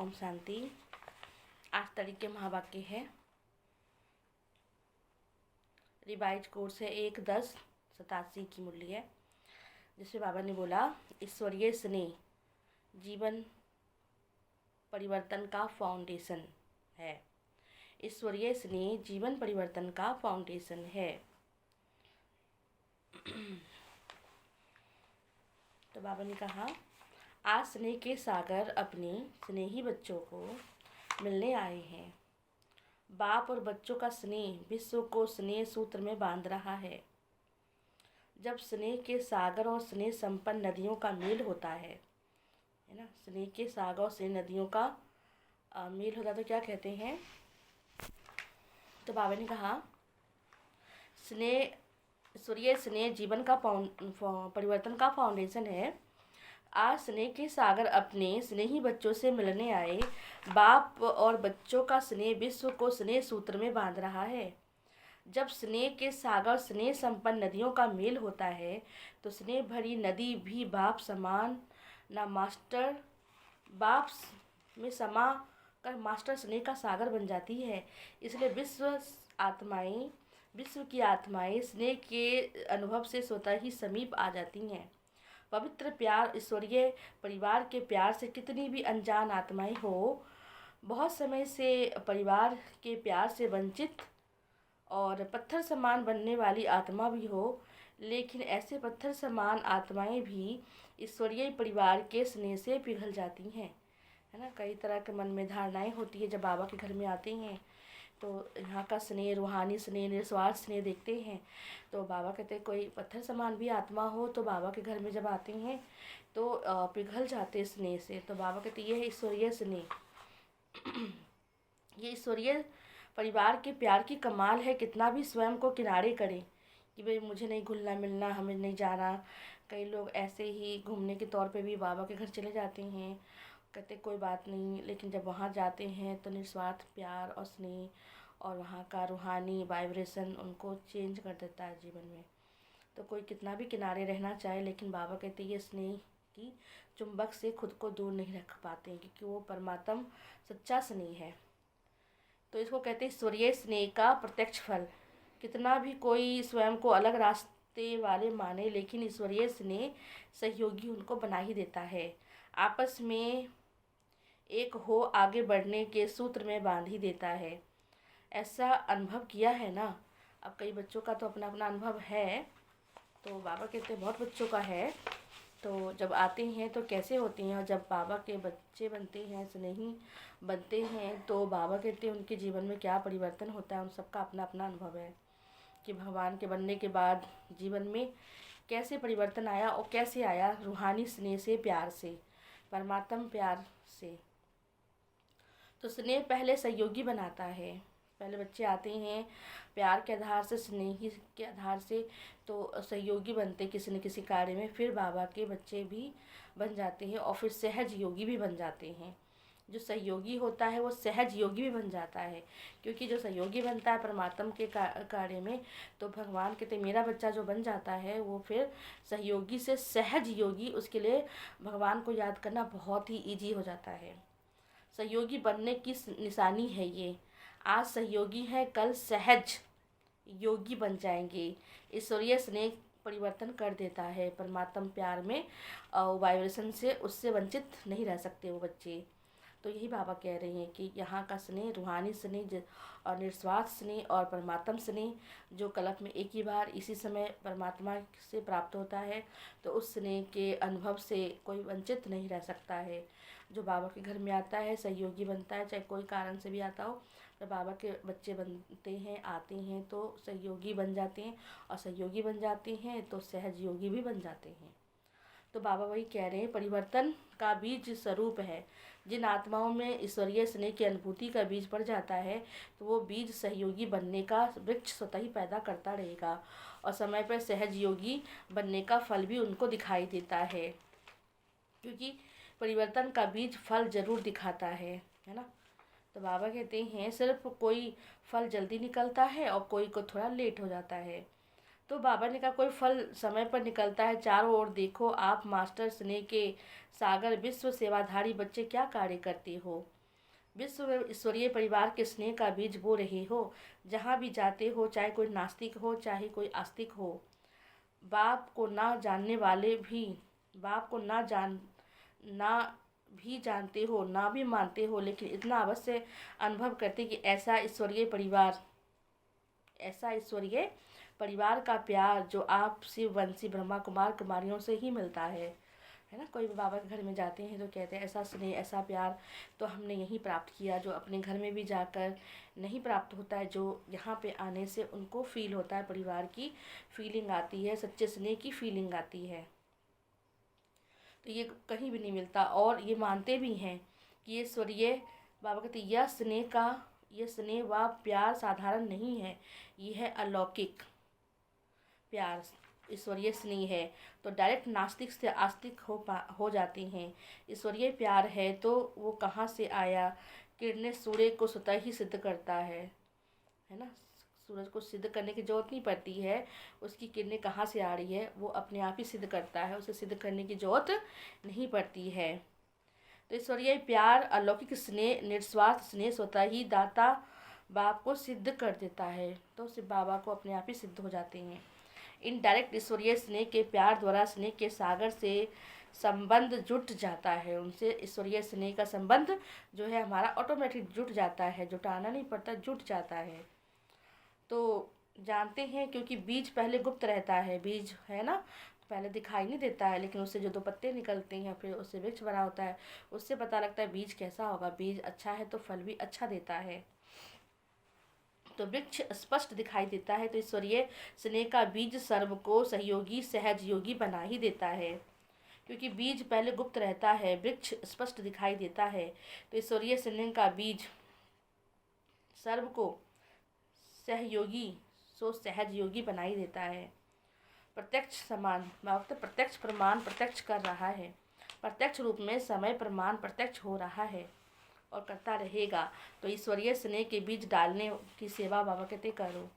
ओम शांति। आज तरीके महावाक्य है, रिवाइज कोर्स है 1-10-87 की मूल्य है, जिसमें बाबा ने बोला ईश्वरीय स्नेह जीवन परिवर्तन का फाउंडेशन है। ईश्वरीय स्नेह जीवन परिवर्तन का फाउंडेशन है। तो बाबा ने कहा, आज स्नेह के सागर अपने स्नेही बच्चों को मिलने आए हैं। बाप और बच्चों का स्नेह विश्व को स्नेह सूत्र में बांध रहा है। जब स्नेह के सागर और स्नेह संपन्न नदियों का मेल होता है ना, स्नेह के सागर और स्नेह नदियों का मेल होता तो क्या कहते हैं। तो बाबा ने कहा, स्नेह ईश्वरीय स्नेह जीवन का परिवर्तन का फाउंडेशन है। आज स्नेह के सागर अपने स्नेही बच्चों से मिलने आए। बाप और बच्चों का स्नेह विश्व को स्नेह सूत्र में बांध रहा है। जब स्नेह के सागर स्नेह संपन्न नदियों का मेल होता है तो स्नेह भरी नदी भी बाप समान ना मास्टर बाप में समा कर मास्टर स्नेह का सागर बन जाती है। इसलिए विश्व की आत्माएं स्नेह के अनुभव से स्वतः ही समीप आ जाती हैं। पवित्र प्यार ईश्वरीय परिवार के प्यार से कितनी भी अनजान आत्माएं हो, बहुत समय से परिवार के प्यार से वंचित और पत्थर समान बनने वाली आत्मा भी हो, लेकिन ऐसे पत्थर समान आत्माएं भी ईश्वरीय परिवार के स्नेह से पिघल जाती हैं, है ना। कई तरह के मन में धारणाएं होती है। जब बाबा के घर में आते हैं तो यहाँ का स्नेह, रूहानी स्नेह, निस्वार्थ स्नेह देखते हैं तो बाबा कहते हैं कोई पत्थर समान भी आत्मा हो तो बाबा के घर में जब आते हैं तो पिघल जाते स्नेह से। तो बाबा कहते ये है ईश्वरीय स्नेह। ये ईश्वरीय परिवार के प्यार की कमाल है। कितना भी स्वयं को किनारे करें कि भाई मुझे नहीं घुलना मिलना, हमें नहीं जाना। कई लोग ऐसे ही घूमने के तौर पे भी बाबा के घर चले जाते हैं, कहते कोई बात नहीं, लेकिन जब वहाँ जाते हैं तो निस्वार्थ प्यार और स्नेह और वहाँ का रूहानी वाइब्रेशन उनको चेंज कर देता है जीवन में। तो कोई कितना भी किनारे रहना चाहे, लेकिन बाबा कहते ये स्नेह की चुंबक से खुद को दूर नहीं रख पाते, क्योंकि वो परमात्मा सच्चा स्नेह है। तो इसको कहते हैं ईश्वरीय स्नेह का प्रत्यक्ष फल। कितना भी कोई स्वयं को अलग रास्ते वाले माने, लेकिन ईश्वरीय स्नेह सहयोगी उनको बना ही देता है। आपस में एक हो आगे बढ़ने के सूत्र में बांध ही देता है। ऐसा अनुभव किया है ना। अब कई बच्चों का तो अपना अपना अनुभव है, तो बाबा कहते हैं बहुत बच्चों का है। तो जब आते हैं तो कैसे होते हैं, और जब बाबा के बच्चे बनते हैं, स्नेही बनते हैं, तो बाबा कहते हैं उनके जीवन में क्या परिवर्तन होता है। उन सबका अपना अपना अनुभव है कि भगवान के बनने के बाद जीवन में कैसे परिवर्तन आया, और कैसे आया, रूहानी स्नेह से, प्यार से, परमात्मा प्यार से। तो स्नेह पहले सहयोगी बनाता है। पहले बच्चे आते हैं प्यार के आधार से, स्नेही के आधार से, तो सहयोगी बनते किसी न किसी कार्य में। फिर बाबा के बच्चे भी बन जाते हैं और फिर सहज योगी भी बन जाते हैं। जो सहयोगी होता है वो सहज योगी भी बन जाता है, क्योंकि जो सहयोगी बनता है परमात्मा के कार्य में, तो भगवान कहते मेरा बच्चा जो बन जाता है वो फिर सहयोगी से सहज योगी, उसके लिए भगवान को याद करना बहुत ही ईजी हो जाता है। सहयोगी बनने की निशानी है ये। आज सहयोगी है, कल सहज योगी बन जाएंगे। ईश्वरीय स्नेह परिवर्तन कर देता है परमात्मा प्यार में, वाइब्रेशन से उससे वंचित नहीं रह सकते वो बच्चे। तो यही बाबा कह रहे हैं कि यहाँ का स्नेह, रूहानी स्नेह और निस्वार्थ स्नेह और परमात्मा स्नेह, जो कल्प में एक ही बार इसी समय परमात्मा से प्राप्त होता है, तो उस स्नेह के अनुभव से कोई वंचित नहीं रह सकता है। जो बाबा के घर में आता है सहयोगी बनता है, चाहे कोई कारण से भी आता हो। तो बाबा के बच्चे बनते हैं, आते हैं तो सहयोगी बन जाते हैं, और सहयोगी बन जाते हैं तो सहज योगी भी बन जाते हैं। तो बाबा वही कह रहे हैं, परिवर्तन का बीज स्वरूप है। जिन आत्माओं में ईश्वरीय स्नेह की अनुभूति का बीज पड़ जाता है, तो वो बीज सहयोगी बनने का वृक्ष स्वतः ही पैदा करता रहेगा, और समय पर सहज योगी बनने का फल भी उनको दिखाई देता है, क्योंकि परिवर्तन का बीज फल जरूर दिखाता है ना। तो बाबा कहते हैं सिर्फ कोई फल जल्दी निकलता है और कोई को थोड़ा लेट हो जाता है। तो बाबा ने कहा कोई फल समय पर निकलता है, चारों ओर देखो आप मास्टर स्नेह के सागर विश्व सेवाधारी बच्चे क्या कार्य करते हो। विश्व में ईश्वरीय परिवार के स्नेह का बीज बो रहे हो। जहाँ भी जाते हो, चाहे कोई नास्तिक हो चाहे कोई आस्तिक हो, बाप को ना जानने वाले भी, बाप को ना भी जानते हो, ना भी मानते हो, लेकिन इतना अवश्य अनुभव करते कि ऐसा ईश्वरीय परिवार का प्यार जो आप शिव वंशी ब्रह्मा कुमार कुमारियों से ही मिलता है ना। कोई भी बाबा के घर में जाते हैं तो कहते हैं ऐसा स्नेह ऐसा प्यार तो हमने यहीं प्राप्त किया, जो अपने घर में भी जाकर नहीं प्राप्त होता है, जो यहाँ पे आने से उनको फील होता है, परिवार की फीलिंग आती है, सच्चे स्नेह की फीलिंग आती है। तो ये कहीं भी नहीं मिलता। और ये मानते भी हैं कि ये स्वर्गीय बाबा कहते यह स्नेह व प्यार साधारण नहीं है, ये है अलौकिक प्यार, ईश्वरीय स्नेह है। तो डायरेक्ट नास्तिक से आस्तिक हो जाते हैं। ईश्वरीय प्यार है तो वो कहाँ से आया, किरणें सूर्य को स्वतः ही सिद्ध करता है ना। सूरज को सिद्ध करने की जरूरत नहीं पड़ती है, उसकी किरणें कहाँ से आ रही है वो अपने आप ही सिद्ध करता है, उसे सिद्ध करने की जरूरत नहीं पड़ती है। तो ईश्वरीय प्यार अलौकिक स्नेह निस्वार्थ स्नेह स्वतः ही दाता बाप को सिद्ध कर देता है, तो सिर्फ बाबा को अपने आप ही सिद्ध हो जाते हैं। इनडायरेक्ट ईश्वरीय स्नेह के प्यार द्वारा स्नेह के सागर से संबंध जुट जाता है, उनसे ईश्वरीय स्नेह का संबंध जो है हमारा ऑटोमेटिक जुट जाता है, जुटाना नहीं पड़ता, जुट जाता है। तो जानते हैं क्योंकि बीज पहले गुप्त रहता है, बीज है ना पहले दिखाई नहीं देता है, लेकिन उससे जो दो पत्ते निकलते हैं फिर उससे वृक्ष बड़ा होता है, उससे पता लगता है बीज कैसा होगा। बीज अच्छा है तो फल भी अच्छा देता है, तो वृक्ष स्पष्ट दिखाई देता है। तो ईश्वरीय स्नेह का बीज सर्व को सहयोगी सहज योगी बना ही देता है, क्योंकि बीज पहले गुप्त रहता है, वृक्ष स्पष्ट दिखाई देता है। तो ईश्वरीय स्नेह का बीज सर्व को सहयोगी सो सहज योगी बना ही देता है। प्रत्यक्ष समान वक्त प्रत्यक्ष प्रमाण प्रत्यक्ष कर रहा है, प्रत्यक्ष रूप में समय प्रमाण प्रत्यक्ष हो रहा है और करता रहेगा। तो ईश्वरीय स्नेह के बीज डालने की सेवा बाबा कहते करो।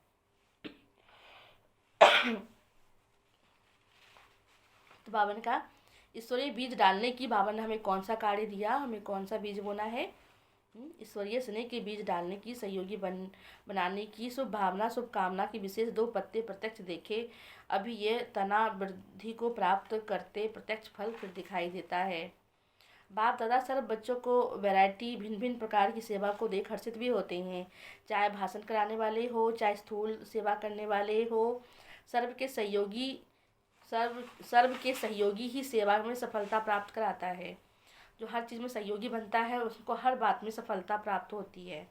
तो बाबा ने कहा ईश्वरीय बीज डालने की, बाबा ने हमें कौन सा कार्य दिया, हमें कौन सा बीज बोना है। ईश्वरीय स्नेह के बीज डालने की, सहयोगी बनाने की शुभ भावना शुभ कामना की विशेष दो पत्ते प्रत्यक्ष देखे, अभी ये तना वृद्धि को प्राप्त करते प्रत्यक्ष फल फिर दिखाई देता है। बाप दादा सर्व बच्चों को वैरायटी भिन्न भिन्न प्रकार की सेवा को देख हर्षित भी होते हैं, चाहे भाषण कराने वाले हो चाहे स्थूल सेवा करने वाले हो, सर्व के सहयोगी ही सेवा में सफलता प्राप्त कराता है। जो हर चीज़ में सहयोगी बनता है उसको हर बात में सफलता प्राप्त होती है।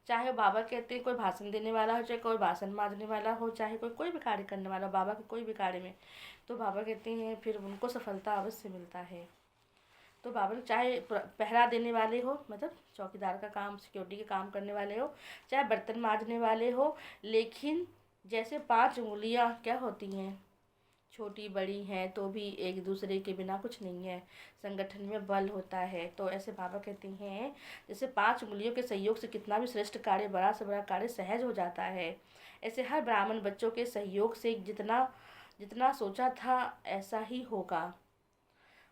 चाहे बाबा कहते हैं कोई भाषण देने वाला हो, चाहे कोई बासन मांजने वाला हो, चाहे कोई भी कार्य करने वाला हो बाबा के कोई भी कार्य में, तो बाबा कहते हैं फिर उनको सफलता अवश्य मिलता है। तो बाबा चाहे पहरा देने वाले हो, मतलब चौकीदार का काम सिक्योरिटी के काम करने वाले हो, चाहे बर्तन मांजने वाले हो, लेकिन जैसे 5 उंगलियां क्या होती हैं, छोटी बड़ी हैं तो भी एक दूसरे के बिना कुछ नहीं है, संगठन में बल होता है। तो ऐसे बाबा कहते हैं जैसे 5 उंगलियों के सहयोग से कितना भी श्रेष्ठ कार्य, बड़ा से बड़ा कार्य सहज हो जाता है, ऐसे हर ब्राह्मण बच्चों के सहयोग से जितना सोचा था ऐसा ही होगा,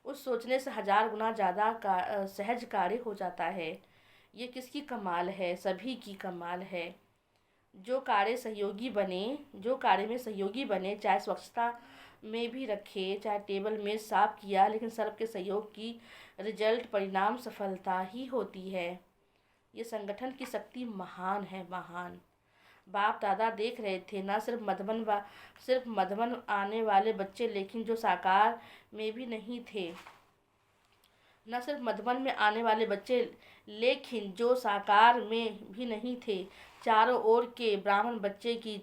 उस सोचने से 1000 गुना ज़्यादा सहज कार्य हो जाता है। ये किसकी कमाल है, सभी की कमाल है। जो कार्य में सहयोगी बने, चाहे स्वच्छता में भी रखे, चाहे टेबल में साफ किया, लेकिन सर्व के सहयोग की रिजल्ट परिणाम सफलता ही होती है। ये संगठन की शक्ति महान है, महान। बाप दादा देख रहे थे ना सिर्फ मधुबन आने वाले बच्चे, लेकिन जो साकार में भी नहीं थे, न सिर्फ मधुबन में आने वाले बच्चे लेकिन जो साकार में भी नहीं थे, चारों ओर के ब्राह्मण बच्चे की,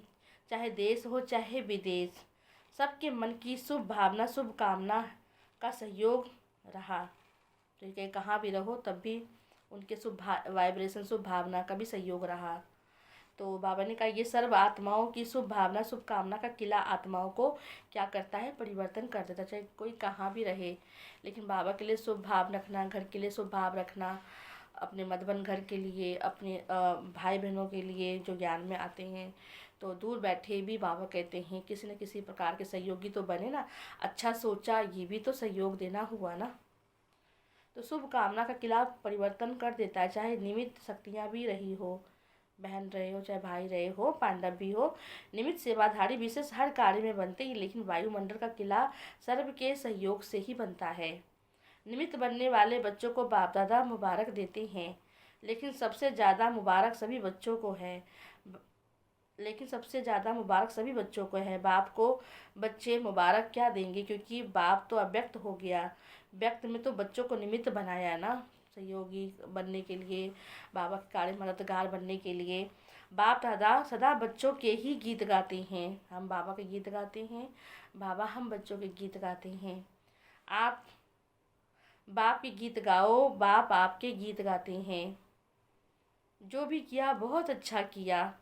चाहे देश हो चाहे विदेश, सबके मन की शुभ भावना शुभ कामना का सहयोग रहा। तो ये कहाँ भी रहो तब भी उनके शुभ वाइब्रेशन शुभ भावना का भी सहयोग रहा। तो बाबा ने कहा ये सर्व आत्माओं की शुभ भावना शुभ कामना का किला आत्माओं को क्या करता है, परिवर्तन कर देता, चाहे कोई कहाँ भी रहे, लेकिन बाबा के लिए शुभ भाव रखना, घर के लिए शुभ भाव रखना, अपने मधुबन घर के लिए, अपने भाई बहनों के लिए जो ज्ञान में आते हैं। तो दूर बैठे भी बाबा कहते हैं किसी न किसी प्रकार के सहयोगी तो बने ना। अच्छा सोचा, ये भी तो सहयोग देना हुआ ना। तो शुभ कामना का किला परिवर्तन कर देता है, चाहे निमित्त शक्तियाँ भी रही हो, बहन रहे हो चाहे भाई रहे हो, पांडव भी हो। निमित्त सेवाधारी विशेष हर कार्य में बनते ही, लेकिन वायुमंडल का किला सर्व के सहयोग से ही बनता है। निमित्त बनने वाले बच्चों को बाप दादा मुबारक देते हैं, लेकिन सबसे ज़्यादा मुबारक सभी बच्चों को है। लेकिन सबसे ज़्यादा मुबारक सभी बच्चों को है। बाप को बच्चे मुबारक क्या देंगे, क्योंकि बाप तो अव्यक्त हो गया। व्यक्त में तो बच्चों को निमित्त बनाया है ना, सहयोगी बनने के लिए, बाबा के कार्य मददगार बनने के लिए। बाप दादा सदा बच्चों के ही गीत गाते हैं। हम बाबा के गीत गाते हैं, बाबा हम बच्चों के गीत गाते हैं। आप बाप के गीत गाओ, बाप आपके गीत गाते हैं। जो भी किया बहुत अच्छा किया।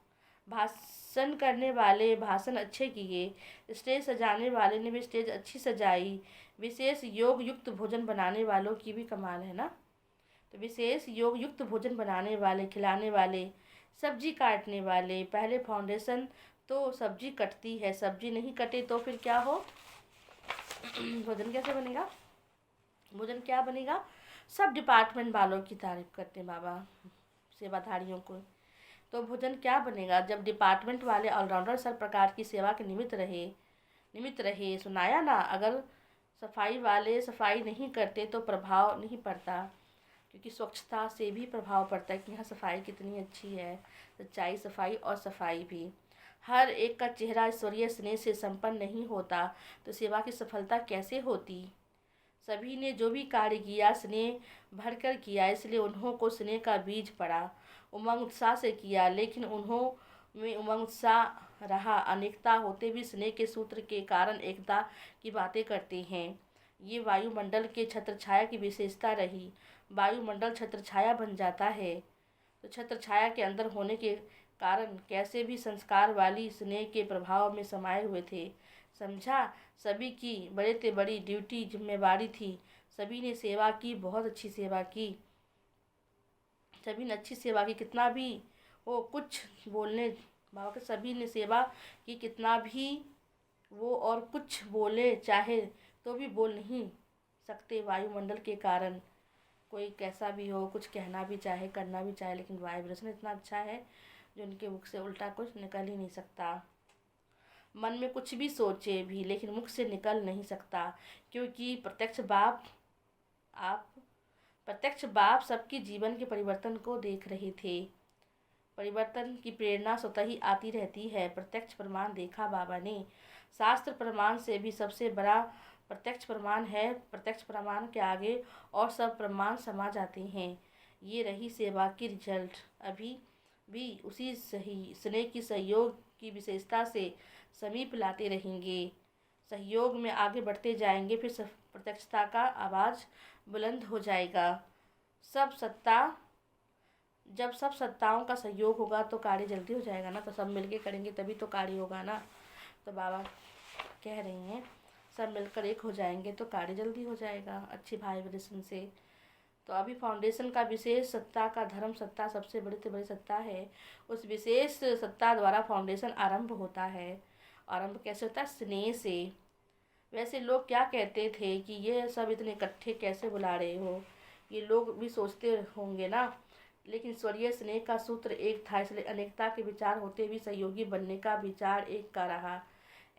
भाषण करने वाले भाषण अच्छे किए, स्टेज सजाने वाले ने भी स्टेज अच्छी सजाई। विशेष योग युक्त भोजन बनाने वालों की भी कमाल है ना। तो विशेष योग युक्त भोजन बनाने वाले, खिलाने वाले, सब्जी काटने वाले। पहले फाउंडेशन तो सब्जी कटती है, सब्जी नहीं कटे तो फिर क्या हो भोजन कैसे बनेगा, भोजन क्या बनेगा। सब डिपार्टमेंट वालों की तारीफ करते हैं बाबा, सेवाधारियों को। तो भोजन क्या बनेगा जब डिपार्टमेंट वाले ऑलराउंडर सब प्रकार की सेवा के निमित्त रहे। सुनाया ना, अगर सफाई वाले सफाई नहीं करते तो प्रभाव नहीं पड़ता, क्योंकि स्वच्छता से भी प्रभाव पड़ता है कि यहाँ सफाई कितनी अच्छी है। सच्चाई, सफाई और सफाई भी। हर एक का चेहरा ईश्वरीय स्नेह से संपन्न नहीं होता, तो सेवा की सफलता कैसे होती। सभी ने जो भी कार्य किया स्नेह भरकर किया, इसलिए उन्हों को स्नेह का बीज पड़ा। उमंग उत्साह से किया, लेकिन उन्हों में उमंग उत्साह रहा। अनेकता होते भी स्नेह के सूत्र के कारण एकता की बातें करते हैं। ये वायुमंडल के छत्रछाया की विशेषता रही। वायुमंडल छत्रछाया बन जाता है, तो छत्रछाया के अंदर होने के कारण कैसे भी संस्कार वाली स्नेह के प्रभाव में समाये हुए थे। समझा, सभी की बड़े से बड़ी ड्यूटी जिम्मेवारी थी। सभी ने सेवा की, बहुत अच्छी सेवा की। सभी ने अच्छी सेवा की, कितना भी वो कुछ बोलने बाबा के, सभी ने सेवा की, कितना भी वो और कुछ बोले चाहे तो भी बोल नहीं सकते वायुमंडल के कारण। कोई कैसा भी हो, कुछ कहना भी चाहे, करना भी चाहे, लेकिन वाइब्रेशन इतना अच्छा है जो उनके मुख से उल्टा कुछ निकल ही नहीं सकता। मन में कुछ भी सोचे भी, लेकिन मुख से निकल नहीं सकता, क्योंकि प्रत्यक्ष बाप सबके जीवन के परिवर्तन को देख रहे थे। परिवर्तन की प्रेरणा स्वतः ही आती रहती है। प्रत्यक्ष प्रमाण देखा बाबा ने। शास्त्र प्रमाण से भी सबसे बड़ा प्रत्यक्ष प्रमाण है। प्रत्यक्ष प्रमाण के आगे और सब प्रमाण समा जाते हैं। ये रही सेवा की रिजल्ट। अभी भी उसी सही स्नेह की सहयोग की विशेषता से समीप लाते रहेंगे। सहयोग में आगे बढ़ते जाएंगे, फिर प्रत्यक्षता का आवाज़ बुलंद हो जाएगा। जब सब सत्ताओं का सहयोग होगा तो कार्य जल्दी हो जाएगा ना। तो सब मिलके करेंगे तभी तो कार्य होगा ना। तो बाबा कह रहे हैं सब मिलकर एक हो जाएंगे तो कार्य जल्दी हो जाएगा, अच्छी वाइब्रेशन से। तो अभी फाउंडेशन का विशेष सत्ता का धर्म सत्ता सबसे बड़ी से बड़ी सत्ता है। उस विशेष सत्ता द्वारा फाउंडेशन आरंभ होता है। आरंभ कैसे होता है, स्नेह से। वैसे लोग क्या कहते थे कि ये सब इतने इकट्ठे कैसे बुला रहे हो, ये लोग भी सोचते होंगे ना। लेकिन स्वर्गीय स्नेह का सूत्र एक था, इसलिए अनेकता के विचार होते भी सहयोगी बनने का विचार एक का रहा।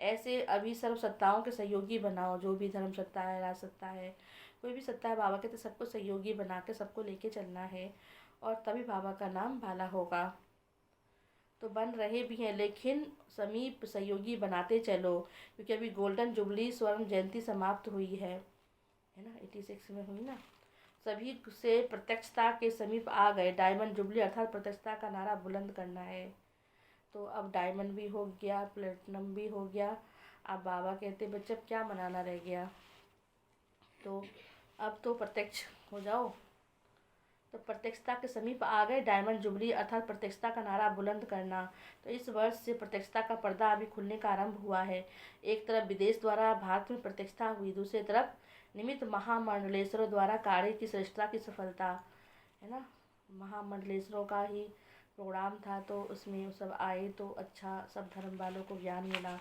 ऐसे अभी सर्व सत्ताओं के सहयोगी बनाओ, जो भी धर्म सत्ता है, राज सत्ता है, कोई भी सत्ता है, बाबा के तो सबको सहयोगी बना के सबको लेके चलना है, और तभी बाबा का नाम भाला होगा। तो बन रहे भी हैं, लेकिन समीप सहयोगी बनाते चलो, क्योंकि अभी गोल्डन जुबली स्वर्ण जयंती समाप्त हुई है ना, 86 में हुई ना। सभी से प्रत्यक्षता के समीप आ गए। डायमंड जुबली अर्थात प्रत्यक्षता का नारा बुलंद करना है। तो अब डायमंड भी हो गया, प्लेटिनम भी हो गया। अब बाबा कहते बच्चे अब क्या मनाना रह गया, तो अब तो प्रत्यक्ष हो जाओ। तो प्रत्यक्षता के समीप आ गए। डायमंड जुबली अर्थात प्रत्यक्षता का नारा बुलंद करना। तो इस वर्ष से प्रत्यक्षता का पर्दा अभी खुलने का आरंभ हुआ है। एक तरफ विदेश द्वारा भारत में प्रत्यक्षता हुई, दूसरी तरफ निमित्त महामंडलेश्वरों द्वारा कार्य की श्रेष्ठता की सफलता है ना। महामंडलेश्वरों का ही प्रोग्राम था, तो उसमें सब आए तो अच्छा सब धर्म वालों को ज्ञान मिला।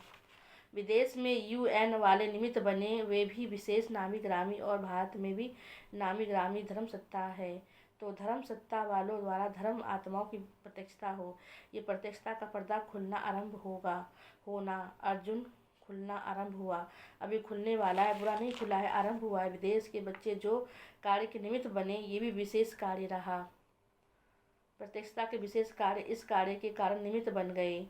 विदेश में UN वाले निमित्त बने, वे भी विशेष नामी ग्रामी, और भारत में भी नामी ग्रामी धर्म सत्ता है। तो धर्म सत्ता वालों द्वारा धर्म आत्माओं की प्रत्यक्षता हो, ये प्रत्यक्षता का पर्दा खुलना आरंभ होना। अर्जुन, खुलना आरंभ हुआ, अभी खुलने वाला है, बुरा नहीं खुला है, आरंभ हुआ है। विदेश के बच्चे जो कार्य के निमित्त बने, ये भी विशेष कार्य रहा। प्रत्यक्षता के विशेष कार्य इस कार्य के कारण निमित्त बन गए।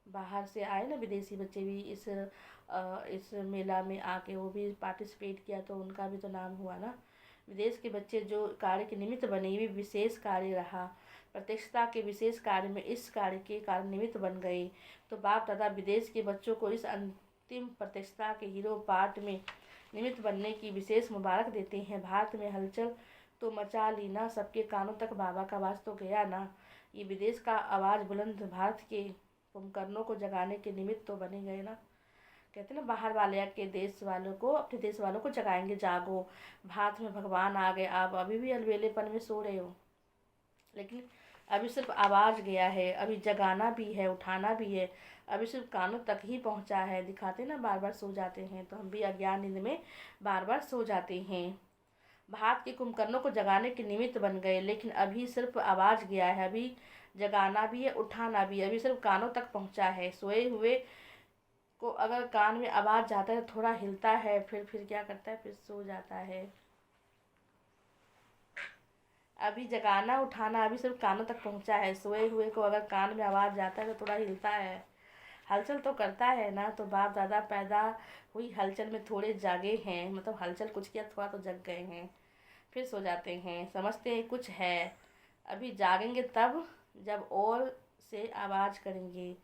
बाहर से आए ना विदेशी बच्चे भी इस मेला में आके वो भी पार्टिसिपेट किया, तो उनका भी तो नाम हुआ ना। विदेश के बच्चे जो कार्य के निमित्त बने, ये भी विशेष कार्य रहा। प्रत्यक्षता के विशेष कार्य में इस कार्य के कारण निमित्त बन गए। तो बाप दादा विदेश के बच्चों को इस अंतिम प्रत्यक्षता के हीरो पार्ट में निमित्त बनने की विशेष मुबारक देते हैं। भारत में हलचल तो मचा ली ना, सबके कानों तक बाबा का आवाज़ तो गया ना। ये विदेश का आवाज़ बुलंद भारत के कुंभकर्णों को जगाने के निमित्त तो बने गए ना। कहते ना, बाहर वाले के देश वालों को, अपने देश वालों को जगाएंगे, जागो, भारत में भगवान आ गए। आप अभी भी अलवेलेपन में सो रहे हो, लेकिन अभी सिर्फ आवाज़ गया है, अभी जगाना भी है, उठाना भी है, अभी सिर्फ कानों तक ही पहुंचा है। दिखाते ना, बार बार सो जाते हैं, तो हम भी अज्ञान नींद में बार बार सो जाते हैं। भारत के कुंभकर्णों को जगाने के निमित्त बन गए, लेकिन अभी सिर्फ आवाज़ गया है, अभी जगाना भी है, उठाना भी है, अभी सिर्फ कानों तक पहुंचा है। सोए हुए को अगर कान में आवाज़ जाता है, थोड़ा हिलता है, फिर क्या करता है, फिर सो जाता है। अभी जगाना उठाना अभी सिर्फ कानों तक पहुंचा है। सोए हुए को अगर कान में आवाज़ जाता है तो थोड़ा हिलता है, हलचल तो करता है ना। तो बाप दादा पैदा हुई हलचल में थोड़े जागे हैं, मतलब हलचल कुछ किया, थोड़ा तो जग गए हैं, फिर सो जाते हैं, समझते हैं कुछ है। अभी जागेंगे तब जब और से आवाज़ करेंगे,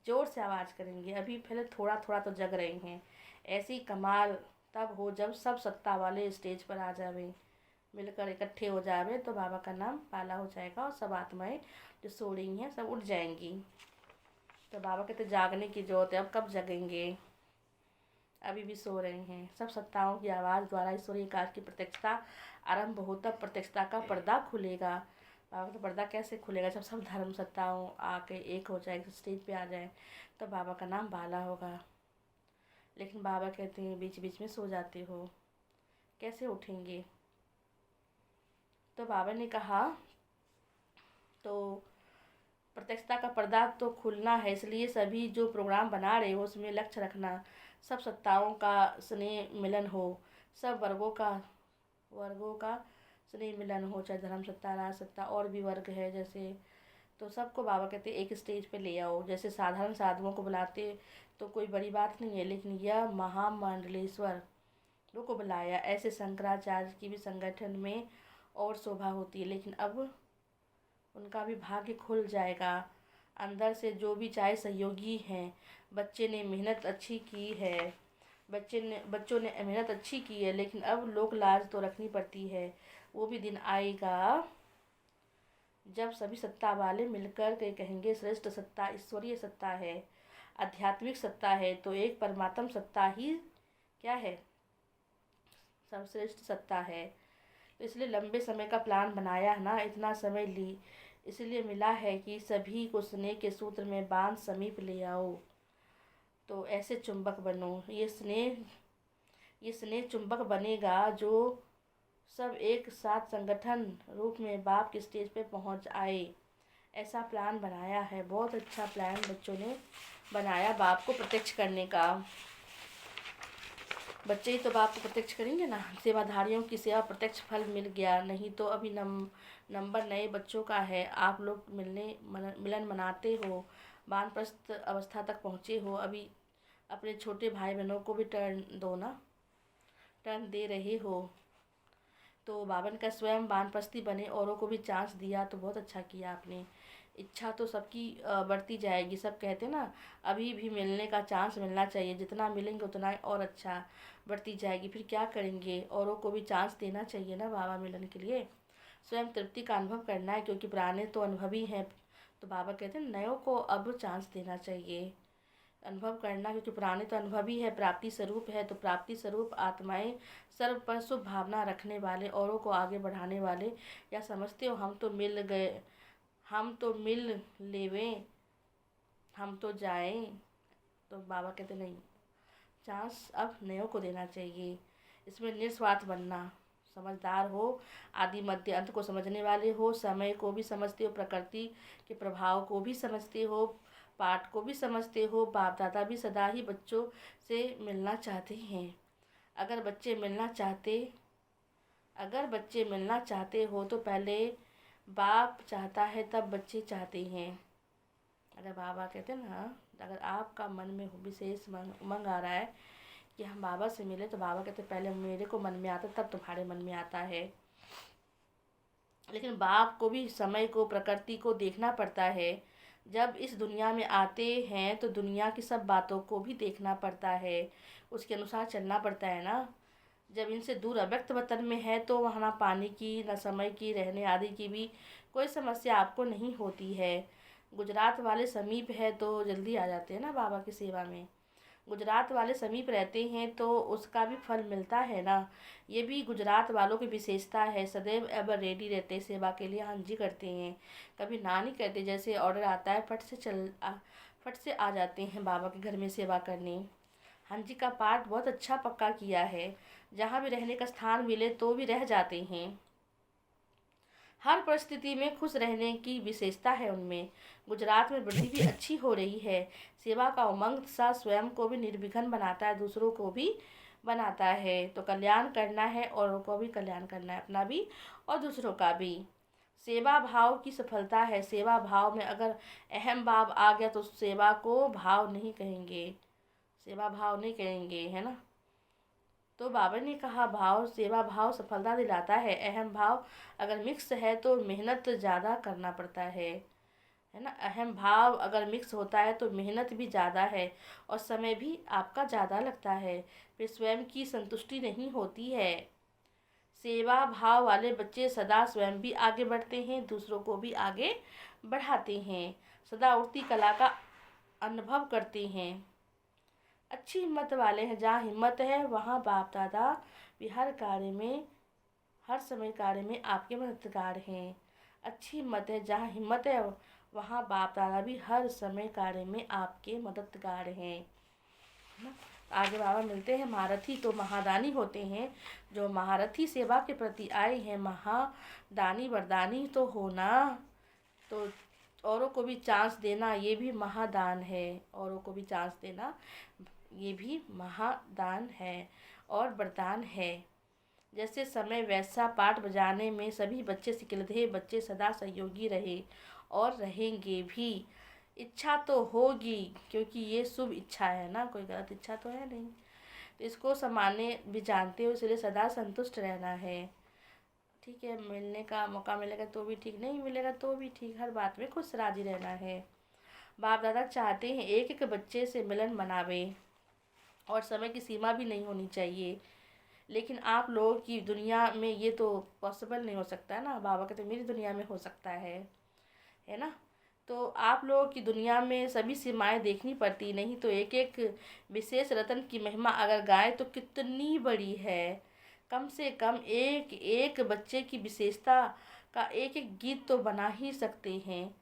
ज़ोर से आवाज़ करेंगे। अभी पहले थोड़ा थोड़ा तो जग रहे हैं। ऐसी कमाल तब हो जब सब सत्ता वाले स्टेज पर आ जावे, मिलकर इकट्ठे हो जावे, तो बाबा का नाम पाला हो जाएगा और सब आत्माएं जो सो रही हैं सब उठ जाएंगी। तो बाबा कहते जागने की जरूरत है, अब कब जगेंगे, अभी भी सो रहे हैं। सब सत्ताओं की आवाज़ द्वारा ईश्वरीय कार्य की प्रत्यक्षता आरंभ हो, तब प्रत्यक्षता का पर्दा खुलेगा। बाबा का पर्दा कैसे खुलेगा, जब सब धर्म सत्ताओं आके एक हो जाए, स्टेज पे आ जाए, तो बाबा का नाम बाला होगा। लेकिन बाबा कहते हैं बीच बीच में सो जाते हो, कैसे उठेंगे। तो बाबा ने कहा, तो प्रत्यक्षता का पर्दा तो खुलना है, इसलिए सभी जो प्रोग्राम बना रहे हो उसमें लक्ष्य रखना, सब सत्ताओं का स्नेह मिलन हो, सब वर्गों का स्नेह मिलन हो, चाहे धर्म सत्ता, राज सत्ता, और भी वर्ग है जैसे, तो सबको बाबा कहते एक स्टेज पे ले आओ। जैसे साधारण साधुओं को बुलाते तो कोई बड़ी बात नहीं है, लेकिन यह महामंडलेश्वर को बुलाया, ऐसे शंकराचार्य की भी संगठन में और शोभा होती है। लेकिन अब उनका भी भाग्य खुल जाएगा। अंदर से जो भी चाहे सहयोगी हैं, बच्चे ने मेहनत अच्छी की है, बच्चों ने मेहनत अच्छी की है, लेकिन अब लोक लाज तो रखनी पड़ती है। वो भी दिन आएगा जब सभी सत्ता वाले मिलकर के कहेंगे श्रेष्ठ सत्ता ईश्वरीय सत्ता है, आध्यात्मिक सत्ता है, तो एक परमात्म सत्ता ही क्या है, सर्वश्रेष्ठ सत्ता है। तो इसलिए लंबे समय का प्लान बनाया है ना, इतना समय ली, इसलिए मिला है कि सभी को स्नेह के सूत्र में बांध समीप ले आओ। तो ऐसे चुंबक बनो, ये स्नेह चुंबक बनेगा जो सब एक साथ संगठन रूप में बाप के स्टेज पे पहुंच आए। ऐसा प्लान बनाया है, बहुत अच्छा प्लान बच्चों ने बनाया बाप को प्रत्यक्ष करने का। बच्चे ही तो बाप को प्रत्यक्ष करेंगे ना। सेवाधारियों की सेवा प्रत्यक्ष फल मिल गया, नहीं तो अभी नंबर नए बच्चों का है। आप लोग मिलन मनाते हो, वानप्रस्थ अवस्था तक पहुँचे हो, अभी अपने छोटे भाई बहनों को भी टर्न दो ना, टर्न दे रहे हो। तो बाबन का स्वयं वानप्रस्थी बने, औरों को भी चांस दिया, तो बहुत अच्छा किया आपने। इच्छा तो सबकी बढ़ती जाएगी, सब कहते ना अभी भी मिलने का चांस मिलना चाहिए, जितना मिलेंगे उतना और अच्छा बढ़ती जाएगी। फिर क्या करेंगे, औरों को भी चांस देना चाहिए ना बाबा मिलन के लिए। स्वयं तृप्ति का अनुभव करना है, क्योंकि पुराने तो अनुभवी हैं। तो बाबा कहते हैं नयों को अब चांस देना चाहिए। अनुभव करना, क्योंकि पुराने तो अनुभव ही है, प्राप्ति स्वरूप है। तो प्राप्ति स्वरूप आत्माएं सर्व पर शुभ भावना रखने वाले, औरों को आगे बढ़ाने वाले, या समझते हो हम तो मिल गए, हम तो मिल लेवें, हम तो जाएं। तो बाबा कहते नहीं, चांस अब नयों को देना चाहिए। इसमें निस्वार्थ बनना, समझदार हो, आदि मध्य अंत को समझने वाले हो, समय को भी समझते हो, प्रकृति के प्रभाव को भी समझते हो, पाठ को भी समझते हो। बाप दादा भी सदा ही बच्चों से मिलना चाहते हैं। अगर बच्चे मिलना चाहते अगर बच्चे मिलना चाहते हो तो पहले बाप चाहता है, तब बच्चे चाहते हैं। अगर बाबा कहते हैं ना, अगर आपका मन में विशेष उमंग आ रहा है कि हम बाबा से मिले, तो बाबा कहते पहले मेरे को मन में आता तब तुम्हारे मन में आता है। लेकिन बाप को भी समय को, प्रकृति को देखना पड़ता है। जब इस दुनिया में आते हैं तो दुनिया की सब बातों को भी देखना पड़ता है, उसके अनुसार चलना पड़ता है ना। जब इनसे दूर अव्यक्त वतन में है तो वहाँ ना पानी की, ना समय की, रहने आदि की भी कोई समस्या आपको नहीं होती है। गुजरात वाले समीप है तो जल्दी आ जाते हैं ना बाबा की सेवा में। गुजरात वाले समीप रहते हैं तो उसका भी फल मिलता है ना। ये भी गुजरात वालों की विशेषता है, सदैव एवर रेडी रहते, सेवा के लिए हाँ जी करते हैं, कभी ना नहीं कहते। जैसे ऑर्डर आता है फट से आ जाते हैं बाबा के घर में सेवा करने। हाँ जी का पाठ बहुत अच्छा पक्का किया है, जहाँ भी रहने का स्थान मिले तो भी रह जाते हैं। हर परिस्थिति में खुश रहने की विशेषता है उनमें। गुजरात में वृद्धि भी अच्छी हो रही है। सेवा का उमंग सा स्वयं को भी निर्विघ्न बनाता है, दूसरों को भी बनाता है। तो कल्याण करना है, औरों को भी कल्याण करना है, अपना भी और दूसरों का भी। सेवा भाव की सफलता है। सेवा भाव में अगर अहम भाव आ गया तो सेवा को भाव नहीं कहेंगे, सेवा भाव नहीं कहेंगे, है ना। तो बाबा ने कहा भाव, सेवा भाव सफलता दिलाता है। अहम भाव अगर मिक्स है तो मेहनत ज़्यादा करना पड़ता है ना। अहम भाव अगर मिक्स होता है तो मेहनत भी ज़्यादा है और समय भी आपका ज़्यादा लगता है, फिर स्वयं की संतुष्टि नहीं होती है। सेवा भाव वाले बच्चे सदा स्वयं भी आगे बढ़ते हैं, दूसरों को भी आगे बढ़ाते हैं, सदा उड़ती कला का अनुभव करते हैं। अच्छी हिम्मत वाले हैं। जहाँ हिम्मत है वहाँ बाप दादा भी हर समय कार्य में आपके मददगार हैं। अच्छी हिम्मत है। जहाँ हिम्मत है वहाँ बाप दादा भी हर समय कार्य में आपके मददगार हैं। आगे बाबा मिलते हैं। महारथी तो महादानी होते हैं। जो महारथी सेवा के प्रति आए हैं, महादानी वरदानी तो होना, तो औरों को भी चांस देना ये भी महादान है। औरों को भी चांस देना ये भी महादान है और वरदान है। जैसे समय वैसा पाठ बजाने में सभी बच्चे सिकलधे बच्चे सदा सहयोगी रहे और रहेंगे भी। इच्छा तो होगी, क्योंकि ये शुभ इच्छा है ना, कोई गलत इच्छा तो है नहीं। तो इसको समाने भी जानते हो, इसलिए सदा संतुष्ट रहना है। ठीक है, मिलने का मौका मिलेगा तो भी ठीक, नहीं मिलेगा तो भी ठीक, हर बात में खुश राजी रहना है। बाप दादा चाहते हैं एक एक बच्चे से मिलन मनावे और समय की सीमा भी नहीं होनी चाहिए। लेकिन आप लोगों की दुनिया में ये तो पॉसिबल नहीं हो सकता है ना। बाबा कहते मेरी दुनिया में हो सकता है ना। तो आप लोगों की दुनिया में सभी सीमाएं देखनी पड़ती, नहीं तो एक एक विशेष रतन की महिमा अगर गाएं तो कितनी बड़ी है। कम से कम एक एक बच्चे की विशेषता का एक एक गीत तो बना ही सकते हैं।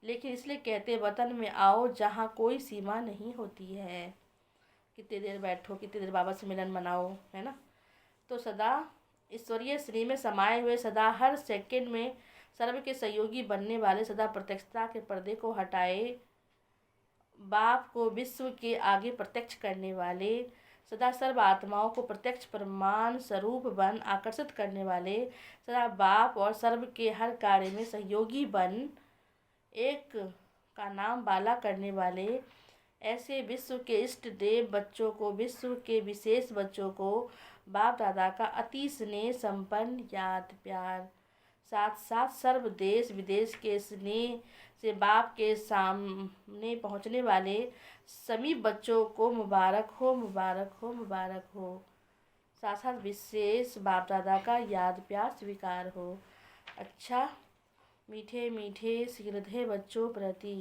लेकिन इसलिए कहते वतन में आओ जहाँ कोई सीमा नहीं होती है। कितनी देर बैठो, कितनी देर बाबा से मिलन मनाओ, है ना। तो सदा ईश्वरीय श्री में समाये हुए, सदा हर सेकंड में सर्व के सहयोगी बनने वाले, सदा प्रत्यक्षता के पर्दे को हटाए बाप को विश्व के आगे प्रत्यक्ष करने वाले, सदा सर्व आत्माओं को प्रत्यक्ष प्रमाण स्वरूप बन आकर्षित करने वाले, सदा बाप और सर्व के हर कार्य में सहयोगी बन एक का नाम बाला करने वाले, ऐसे विश्व के इष्ट देव बच्चों को, विश्व के विशेष बच्चों को बाप दादा का अति स्नेह संपन्न याद प्यार, साथ साथ सर्व देश विदेश के स्नेह से बाप के सामने पहुंचने वाले सभी बच्चों को मुबारक हो, मुबारक हो, मुबारक हो। साथ साथ विशेष बाप दादा का याद प्यार स्वीकार हो। अच्छा, मीठे मीठे हृदय बच्चों प्रति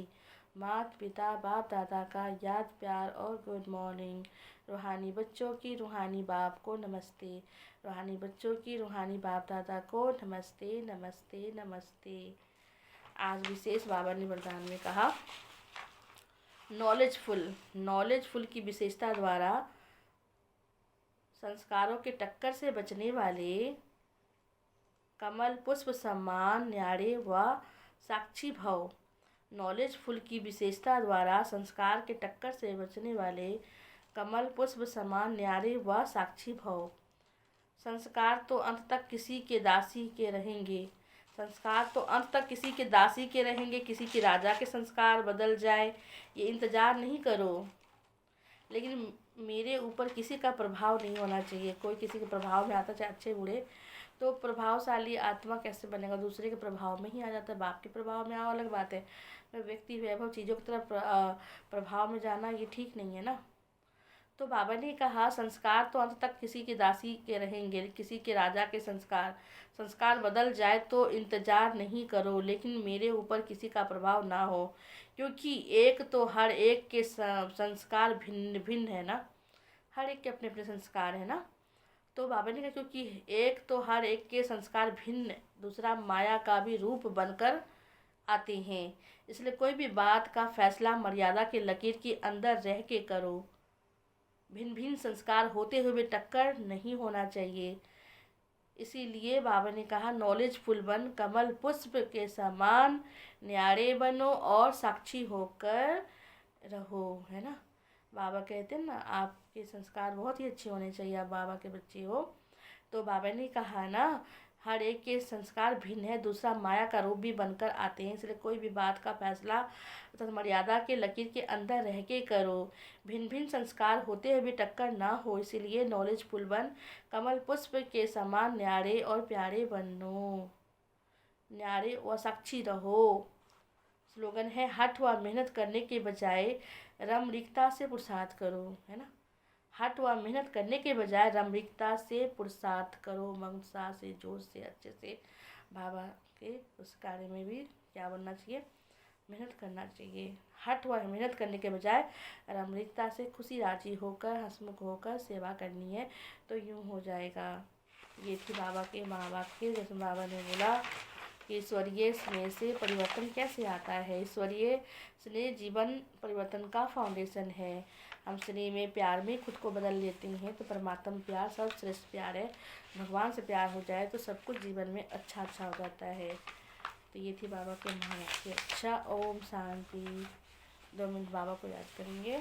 माता पिता बाप दादा का याद प्यार और गुड मॉर्निंग। रूहानी बच्चों की रूहानी बाप को नमस्ते। रूहानी बच्चों की रूहानी बाप दादा को नमस्ते नमस्ते नमस्ते। आज विशेष बाबा ने वरदान में कहा, नॉलेजफुल की विशेषता द्वारा संस्कारों के टक्कर से बचने वाले कमल पुष्प समान न्यारे व साक्षी भव। नॉलेजफुल की विशेषता द्वारा संस्कार के टक्कर से बचने वाले कमल पुष्प समान न्यारे व साक्षी भव। संस्कार तो अंत तक किसी के दासी के रहेंगे, किसी के राजा के संस्कार बदल जाए ये इंतज़ार नहीं करो, लेकिन मेरे ऊपर किसी का प्रभाव नहीं होना चाहिए। कोई किसी के प्रभाव में आता, चाहे अच्छे बुरे, तो प्रभावशाली आत्मा कैसे बनेगा? दूसरे के प्रभाव में ही आ जाता है। बाप के प्रभाव में आओ अलग बात है, व्यक्ति वैभव चीज़ों की तरफ प्रभाव में जाना ये ठीक नहीं है ना। तो बाबा ने कहा, संस्कार तो अंत तक किसी के दासी के रहेंगे, किसी के राजा के संस्कार बदल जाए तो इंतज़ार नहीं करो, लेकिन मेरे ऊपर किसी का प्रभाव ना हो, क्योंकि एक तो हर एक के संस्कार भिन्न भिन्न है ना, हर एक के अपने अपने संस्कार है ना। तो बाबा ने कहा, क्योंकि एक तो हर एक के संस्कार भिन्न, दूसरा माया का भी रूप बनकर आते हैं, इसलिए कोई भी बात का फैसला मर्यादा के लकीर के अंदर रह के करो। भिन्न भिन्न संस्कार होते हुए टक्कर नहीं होना चाहिए। इसीलिए बाबा ने कहा, नॉलेजफुल बन, कमल पुष्प के समान न्यारे बनो और साक्षी होकर रहो, है ना। बाबा कहते हैं ना, आपके संस्कार बहुत ही अच्छे होने चाहिए, आप बाबा के बच्चे हो। तो बाबा ने कहा ना, हर एक के संस्कार भिन्न है, दूसरा माया का रूप भी बनकर आते हैं, इसलिए कोई भी बात का फैसला तो मर्यादा के लकीर के अंदर रह के करो। भिन्न भिन्न संस्कार होते हुए भी टक्कर ना हो, इसीलिए नॉलेजफुल बन, कमल पुष्प के समान न्यारे और प्यारे बनो, न्यारे व साक्षी रहो। स्लोगन है, हठ व मेहनत करने के बजाय रमणीकता से पुरुषार्थ करो, है ना। हठ व मेहनत करने के बजाय रमणीकता से पुरुषार्थ करो, मंशा से, जोश से, अच्छे से। बाबा के उस कार्य में भी क्या बनना चाहिए? मेहनत करना चाहिए। हठ व मेहनत करने के बजाय रमणीकता से खुशी राजी होकर, हंसमुख होकर सेवा करनी है, तो यूँ हो जाएगा। ये थी बाबा के महावाक्य। जैसे बाबा ने बोला कि ईश्वरीय स्नेह से परिवर्तन कैसे आता है। ईश्वरीय स्नेह जीवन परिवर्तन का फाउंडेशन है। हम स्नेह में, प्यार में खुद को बदल लेते हैं, तो परमात्मा प्यार सर्वश्रेष्ठ प्यार है। भगवान से प्यार हो जाए तो सब कुछ जीवन में अच्छा हो जाता है। तो ये थी बाबा के महावाक्य। अच्छा, ओम शांति। 2 मिनट बाबा को याद करेंगे।